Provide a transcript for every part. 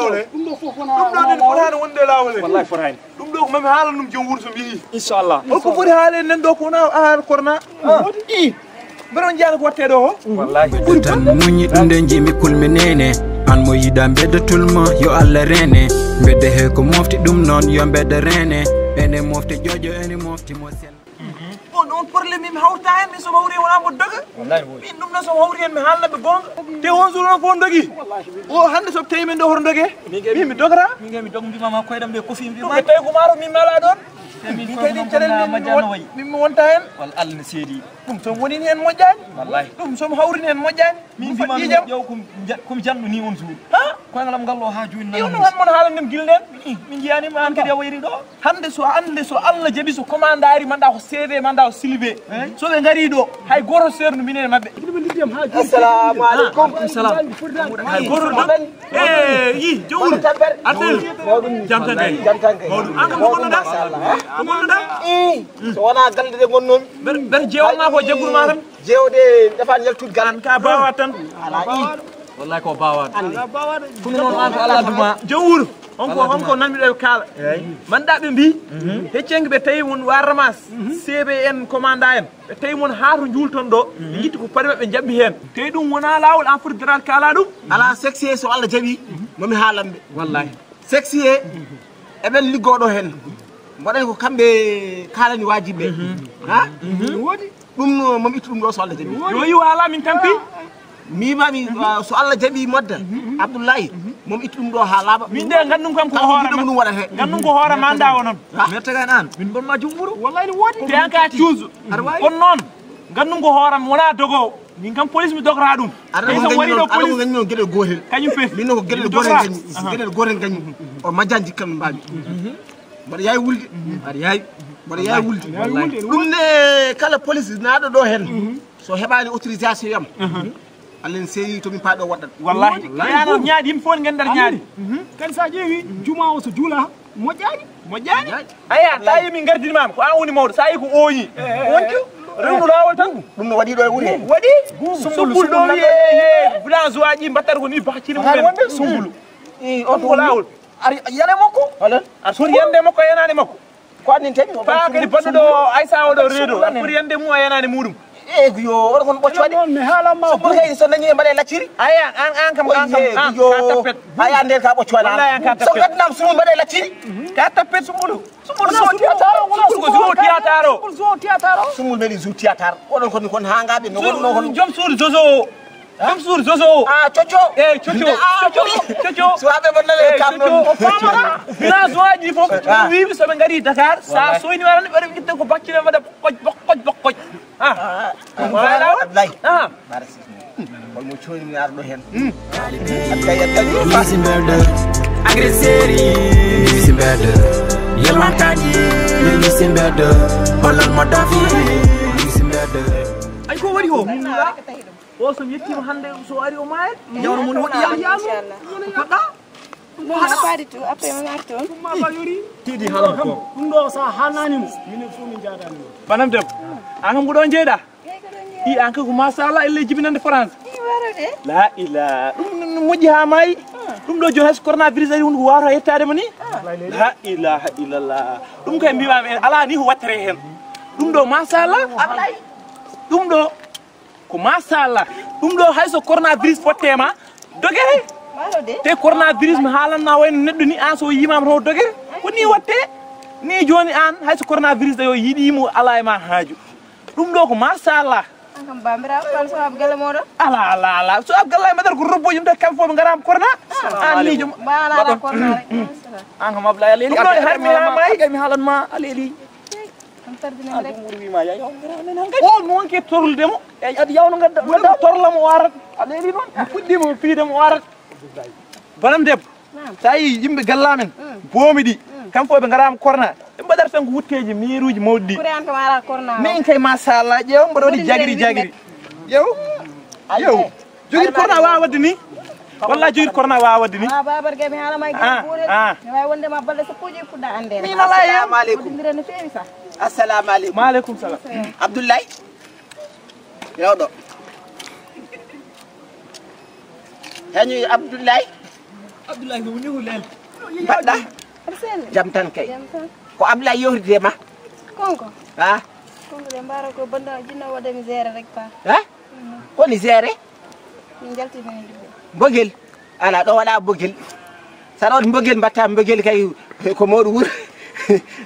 lawole dum do fof wona wona wonde lawole wallahi forani dum do mami haala num jom wurso bi inshallah o ko foti haale nen do ko na haal korna i beron jaan ko watte do wallahi tan muñi dunde jimi kulminene an mo yida beddetulmo yo Allah rene bedde he ko mofti dum non yo bedde rene ene mofti jojo ene mofti mo sel on problème mi hawta en mi so hawri wona mo doga wallahi min dum na so hawri en mi halna be gonga te on jour on fo dogi o hande so tawi men do hor doge mi dogara mi dog mi mama koydam be ko fi mi ma tay ko maro mi mala don mi kay di cerel mi wonta en wal Allah ne seedi dum so woni hen mojjani wallahi dum so hawri hen mojjani min fi ma yow kum jandu ni on jour ha ko ngalam gallo ha joni nan yow non mon haala nem gilden min jiyani ma an kadi wayri do hande so Allah jabi so commandari manda ko CV manda ko silbe so be ngari do hay goro sernu minen mabbe assalamu alaikum assalam hay goro do yi jowul atel jamtande mawdu an ko gonno da so wana galde de gonnon ber jeewal ma ko jaggul ma tan jeewde defan yaltud galan ka bawa tan ala wallahi ko bawa kunu non an ko Allah duma jowul onko namiɗo kala mandaɓe mbi heccengue ɓe tawi won wa ramas CBN commanda en ɓe tawi won ha to julton ɗo ɓe guitti ko paɗi maɓe jabbi hen tawi ɗum wona lawol en fotidral kala ɗum ala sexie so Allah jaaɓi mami haalamɓe wallahi sexie eɓen liggoɗo hen mbaɗen ko kamɓe kalani wajiɓe ha wodi ɗum mami ittu ɗum ɗo so Allah jaaɓi yo yiwa ala min tampi mimami so Allah jaaɓi modda Abdoulaye mom ittu ɗum ɗo ha laaɓa min de gandum kam ko hoore ɗum waɗate gandum ko hoore manda wonon mettagan an min gonma jumɓuru wallahi ne wodi te an ka cuuse on noon gandum ko hooram wona dogowo min kam police mi dogora ɗum so wari ɗo police gañi noon gueɗel gotel kañum fe min noon ko gueɗel gotel gañi gueɗel gotel gañi o majjan jikkam no mbawi mbaɗa yawi wulde mbaɗa yawi wulde ɗum ne kala police naaɗo ɗo hen so heɓani autorisation yam Allah seyi to min paɗo waɗat wallahi yana ñaadi yim fo ngandar ñaadi kan sa ƴeewi juma o so juula moƴƴani aya tawi min gardinimama ko an woni mawɗo sa yi ko ooñi wonti rewnu lawol tan ɗum no waɗi ɗo e wuuri he waɗi sumbulu ɗo wiye village uaji mbattata ko ni bakcini mumen wonde sumbulu on ko lawol yane makko alan a sori yande makko yanani makko ko annin tani pa kadi baɗɗuɗo Aissa o ɗo reedo a sori yande mum a yanani muɗum yo oɗo kon ɓocco waɗi mi haalama sumbulu kay so dañi mbaɗe lacciri aya an kam ka tappet aya nder ka ɓocco waɗa so gaddinama sumbulu mbaɗe lacciri ka tappet sumbulu sumbulu so théâtre o sumbulu meɗi jour théâtre oɗon kon hangaɓe no wonno kon joom suudu zozo o joom suudu zozo o cocco cocco suwaɓe bonnaɓe kam ɗon o famata village uaji fof wiɓe soɓe gari Dakar sa soyni warani ɓaɗa ƴetten ko baccine waɗa bokkoj Abdoulaye holmo coynimi arɗo hen lisi mberde agresseri lisi mberde yelwankaji lisi mberde hollal mo dafi lisi mberde ay ko waɗi o so yettima hande so ari o maayat jawno mon woɗɗi yamu poɗɗa ɗum haɗa paadi to après mi arti on ɗum ma yori tiiɗi haala ko ɗum ɗo sa haalnanimo minen fof min jadanimo banam debbo an kam ko ɗo jeeyɗa i an ka ko machallah elle jibinande France la ila ɗum moƴƴi ha maayi ɗum ɗo joni hayso coronavirus ari hunde ko wawata yettadema ni la ilaha illallah ɗum kay mbimami en ala ni ko wattere hen ɗum ɗo machallah ɗum ɗo ko machallah ɗum ɗo hayso coronavirus fottema dogere te coronavirus mi haalanna wayno neɗɗo ni an so yimama to dogere ko ni watte ni joni an hayso coronavirus ɗo yo yiɗimo ala e ma haaju ɗum ɗo ko machallah kam bamiraɓe fal so ab galle moɗon ala so ab galle madar ko robbo yumde kam fo ɓe garama corona an ni jom mbaɗaɗa corona rek an kam Abdoulaye aleli harmi ha mayi mi haalanma aleli tardinam rek wima ya o mo wonke torlude mo e adi yawno gadda torlamo o arat aleli noon mi fuɗɗima fiidemo o arat banam debbo sa yi yimɓe gallamen boomi ɗi kam fo ɓe garama corona ɓe mbaɗata tan ko wutteji miruji mawɗi ɗi an kam ala corona min kay machallah ƴeew mbaɗa waɗi jagiri ƴeew joguiɗo corona wawa wadde ni walla joguiɗo corona wawa wadde ni babar gami haalama e gueɗe ɓuurel mi wawi wondema balɗe sappoji e fuɗɗa andede min ala assalamu aleykum wododira no feewi sa assalamu aleykum maaleykum salam Abdoulaye yewɗo heñoy Abdoulaye Abdoulaye mo ñewul len badda Arsene jam tan kay jam tan ko Abdoulaye yohride ma konko ha konko de mbara ko banda jinno wade mi zere rek pa ha ko ni géré min jalti min dibbe mbogel ala do wala mbogel saɗon mbogel mbatta mbogel kay ko mawɗo wuur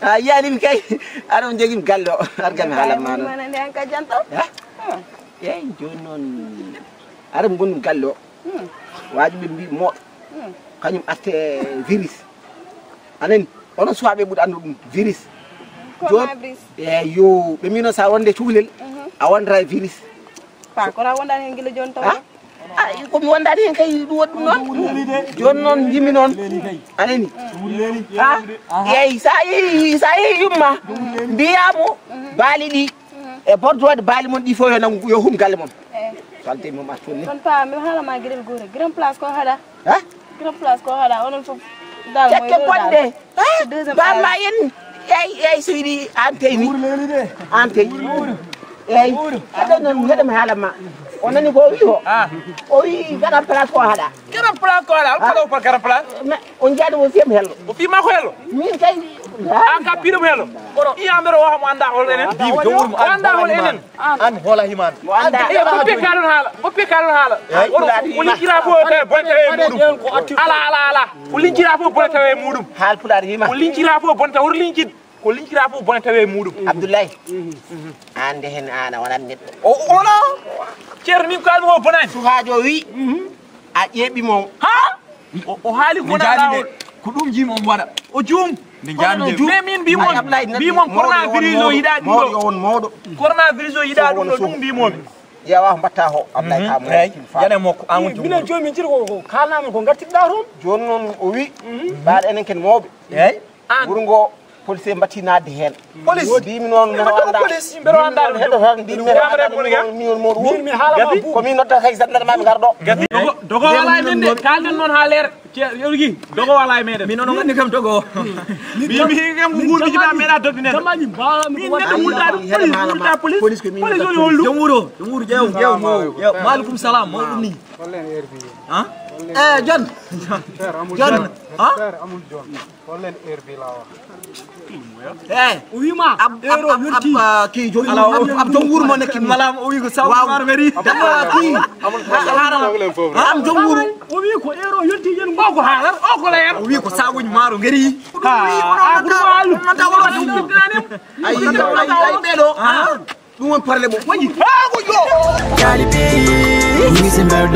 a yiyanimi kay aɗon jogimi galle o argami haalam ma noon manande an ka janto eyyi joni noon aɗa gonɗum galle o wajiɓe mbi moɗo kañum atte virus anani onon suwaɓe ɓuuri andu ɗum virus coronavirus eyyi yo ɓe mbino sa wonde cuhlel a wondata e virus pa ko ra wondani hen gila joni taw komi wondani hen kay ɗum waɗi ɗum noon joni noon jimmi noon anani eyyi sa yeehi yumma mbiyamo baali ɗi e bordode baali mon ɗi fof yo hum galle mon salte mom a tonni kon pa mi haalama gueɗel goto grand place ko haɗa ha grand place ko haɗa onon foof dal cekke bonde bamma en eyyi so yiɗi an teyni an tey eyyi aɗa noon heɗemi haalama o nani ko wi o wi garan place ko haɗa garan place ko haɗa ko par garan place on jaade o fiyam hello o fi ma ko hello min kay an ka piiɗum hello iyambere o hamo anda hol enen o anda hol enen an hola himan mo anda foppe kalon haala o lincira fo tawe bone tawe muɗum ala o lincira fo bone tawe muɗum haal pulaar yima o lincira fo bone tawe lincid ko lincira fo bone tawe muɗum Abdoulaye ande hen an a wonat neɗɗo ona ceerno min ko almi ko bonani sukajo wi a ƴeeɓimo o haali bonalawol ko ɗum jimi on waɗa o juum mais min mbimon coronavirus o yiɗa ɗum mawɗo yo won mawɗo coronavirus o yiɗa ɗum ɗo ɗum mbimomi ƴeewa ko mbatta ho Abdoulaye ka jane makko an woni minen joni min jiri ko kalnami ko gartiɗɗa toon joni noon o wi mbaɗa enen ken mawɓe eyyi ɓuuri ngo police mbatti nadde hen police mbimi noon police mbero anda ɗum heɗotan mbimi mawɗo wuur min haalama komin noddata kay sanɗanamami garɗo dogo wala e men de kalden noon ha leer yorgui dogo wala e meɗen min onon andi kam togo mi kam ko guurmiji ma meeɗa dodde nen samaji mbalami min neɗɗo wulɗa police woni hollu jom wuuro ƴeew maaleykum salam mawɗum ni han John John o wima euro yotti ki joni ab jom wuuro mo nekki malam o wi ko sawmaro ngari ki am jom wuuro o wi ko euro yotti yen o ko haalat o ko layat o wi ko saguji maaro ngari ay ɓeɗo ɗum won parle mo wañi ko yo Calibi ngi si mbedd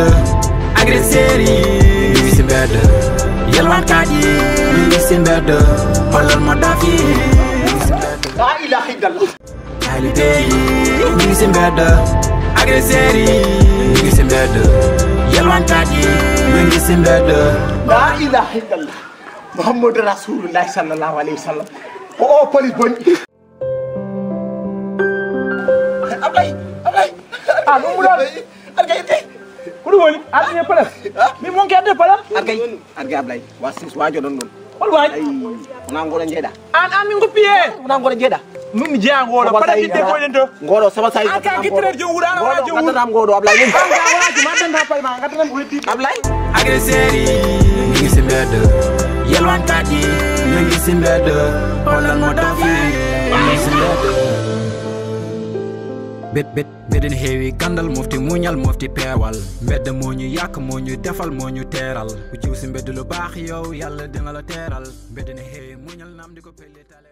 agresseri ngi si mbedd yelwankat yi ngi si mbedd xoolal ma daf yi ngi si mbedd la ilaha illallah Calibi ngi si mbedd agresseri ngi si mbedd yelwankat yi ngi si mbedd la ilaha illallah muhammadu rasulullah sallallahu alayhi wa sallam o police boni Ablaye ɗum ɓuuɗaɗo argay te ko ɗum woni arɗe palas min monki adde palas argay Ablaye wasis wajo ɗon ɗon hol waji ay wona ngoɗo jeeɗa an min goppi he wona ngoɗo jeeɗa min mi jeeya ngoɗo palas idde koyɗen to ngoɗo sama sayi an ka guittere jom wuuro an wona jom wuuro gaddanam ngoɗo Ablaye an ka wonaki ma addanta pay ma gaddanam ko heddi Ablaye agresseri ngi si mbedd yelwankat yi ngi si mbedd xoolal ma daf yi ngi si mbedd beɗen heewi gandal mofti muñal mofti peewal mbedda moo ñu yàq moo ñu defal moo ñu teeral ku ciw si mbedd lu baax yow yàlla dina la teeral beɗen heewi muñal namdi ko pelle tale